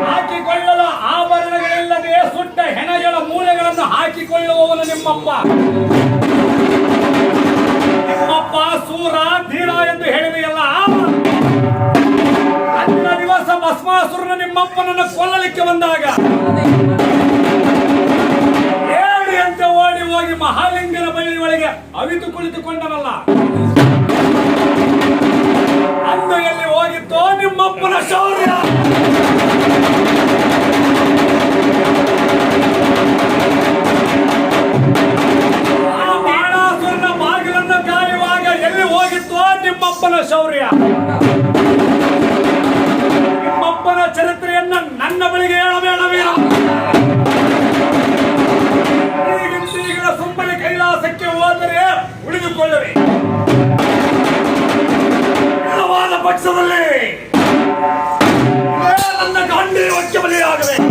ಹಾಕಿಕೊಳ್ಳಲು ಆಭರಣಗಳಿಲ್ಲದೆ ಸುಟ್ಟ ಹೆಣಗಳ ಮೂಳೆಗಳನ್ನು ಹಾಕಿಕೊಳ್ಳುವವನು ನಿಮ್ಮಪ್ಪ. ನಿಮ್ಮಪ್ಪ ಸೂರ ಧೀರ ಎಂದು ಹೇಳಿದೆಯಲ್ಲ, ಅಂದಿನ ದಿವಸ ಭಸ್ಮಾಸುರನ ನಿಮ್ಮಪ್ಪನನ್ನು ಕೊಲ್ಲಲಿಕ್ಕೆ ಬಂದಾಗ ಏಡಿಯಂತೆ ಓಡಿ ಹೋಗಿ ಮಹಾಲಿಂಗನ ಬಳ್ಳಿ ಒಳಗೆ ಅವಿತು ಕುಳಿತುಕೊಂಡನಲ್ಲ, ಅಂದು ಎಲ್ಲಿ ಹೋಗಿತ್ತೋ ನಿಮ್ಮಪ್ಪನ ಶೌರ್ಯ? ಆ ಬಾಣಾಸುರನ ಬಾಗಿಲನ್ನು ಕಾಯುವಾಗ ಎಲ್ಲಿ ಹೋಗಿತ್ತೋ ನಿಮ್ಮಪ್ಪನ ಶೌರ್ಯ? ನಿಮ್ಮಪ್ಪನ ಚರಿತ್ರೆಯನ್ನ ನನ್ನ ಬಳಿಗೆ ಹೇಳಬೇಡವೀರ. ಈಗಿನ ಸುಮ್ಮನೆ ಕೈಲಾಸಕ್ಕೆ ಹೋದರೆ ಉಳಿದುಕೊಳ್ಳುವೆ, ಇಲ್ಲವಾದ ಪಕ್ಷದಲ್ಲಿ ನನ್ನ ಗಾಂಧೀವಕ್ಕೆ ಬಲಿಯಾಗಬೇಕು.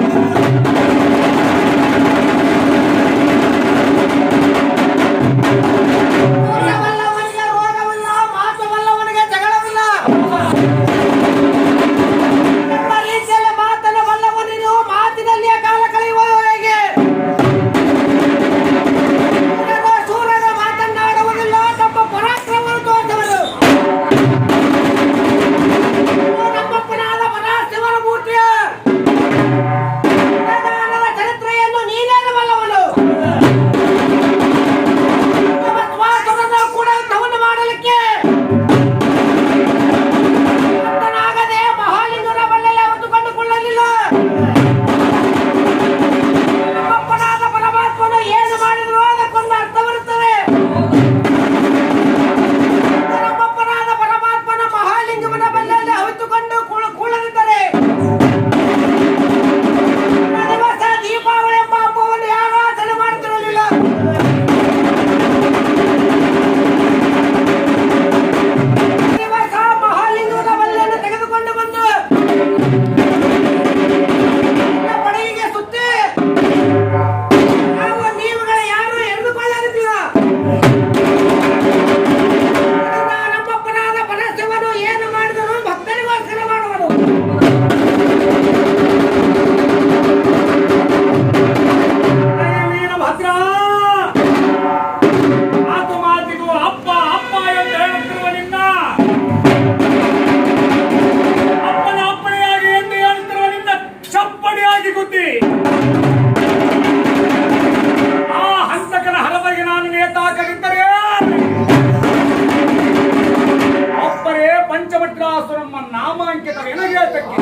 ನಾಮಾಂಕಿತ ಎನಗೇತಕ್ಕೆ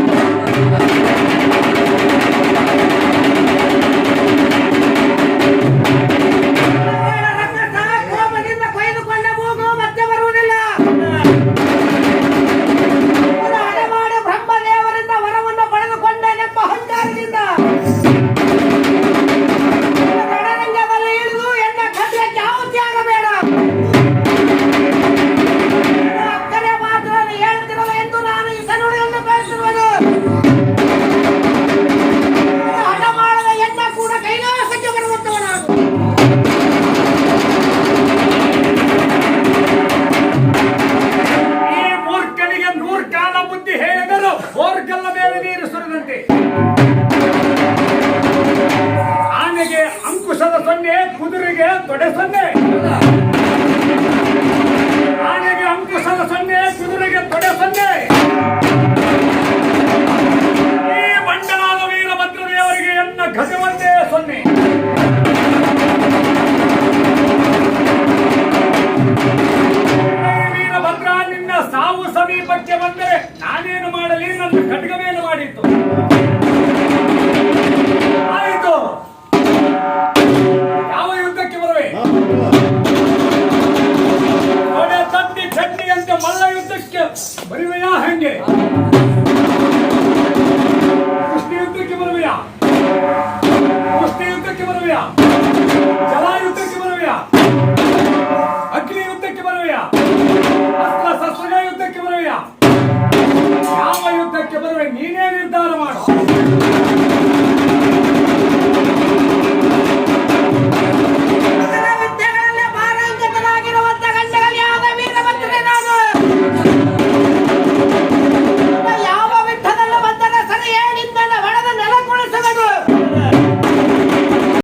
ಕೊಯ್ದುಕೊಂಡ ಮೂಗು ಮತ್ತೆ ಬರುವುದಿಲ್ಲ. ಬ್ರಹ್ಮದೇವರಿಂದ ವರವನ್ನು ಪಡೆದುಕೊಂಡ ನೆಪ್ಪ ಅಹಂಕಾರದಿಂದ ರಣರಂಗದಲ್ಲಿ ಇಳಿದು ಎನ್ನ ಖಡ್ಗಕ್ಕೆ ಆಹುತಿ ಆಗಬೇಡ. ಅಕ್ಕರೆ ಮಾತ್ರ ಹೇಳ್ತಿರಲ್ಲ ಎಂದು ನಾನು ಈ ಸನ್ನುಡಿಯನ್ನು ಬೆಳೆಸಿರುವುದು. ಹಠ ಮಾಡದ ಎನ್ನ ಕೂಡ ಕೈಲಾಸಕ್ಕೆ ಬರುವಂತವ ನಾನು. ಈ ಮೂರ್ಖನಿಗೆ 100 ಕಾಲ ಬುದ್ಧಿ ಹೇಳಿದರು ಹೋರ್ಗಲ್ಲ ಮೇಲೆ ನೀರು ಸುರಿದಂತೆ. ಆನೆಗೆ ಅಂಕುಶದ ಸೊನ್ನೆ, ಕುದುರೆಗೆ ತೊಡೆ ಸೊನ್ನೆ. ಆನೆಗೆ ಅಂಕುಶದ ಸೊನ್ನೆ, ಕುದುರೆಗೆ ತೊಡೆ ಸೊನ್ನೆ. ಈ ಬಂಡನಾದ ವೀರಭದ್ರದೇವರಿಗೆ ಎನ್ನ ಗಜವಂದೇ ಸೊನ್ನೆ. ವೀರಭದ್ರ, ನಿನ್ನ ಸಾವು ಸಮೀಪಕ್ಕೆ ಬಂದರೆ ನಾನೇನು ಮಾಡಲಿ? ನನ್ನ ಖಡ್ಗವೇನು ಮಾಡಿತ್ತು? ಆಯಿತು, ಯಾವ ಯುದ್ಧಕ್ಕೆ ಬರುವೆ? ತೊಡೆ ತಟ್ಟಿ ಚಟ್ನಿಯಂತೆ ಮಲ್ಲ ಯುದ್ಧಕ್ಕೆ ಬರುವೆಯಾ? ಹೆಂಗೆ ಕುಸ್ತಿ ಯುದ್ಧಕ್ಕೆ ಬರುವೆಯಾ? ಕುಸ್ತಿ ಯುದ್ಧಕ್ಕೆ ಬರುವೆಯಾ? ಜಲ ಯುದ್ಧಕ್ಕೆ ಬರುವೆಯಾ? ಅಗ್ನಿ ಯುದ್ಧಕ್ಕೆ ಬರುವೆಯಾ? ಅಸ್ತ್ರ ಶಸ್ತ್ರ ಯುದ್ಧಕ್ಕೆ ಬರುವೆಯಾ? ಯಾವ ಯುದ್ಧಕ್ಕೆ ಬರುವೆ? ನೀನೇ ನಿರ್ಧಾರ ಮಾಡು.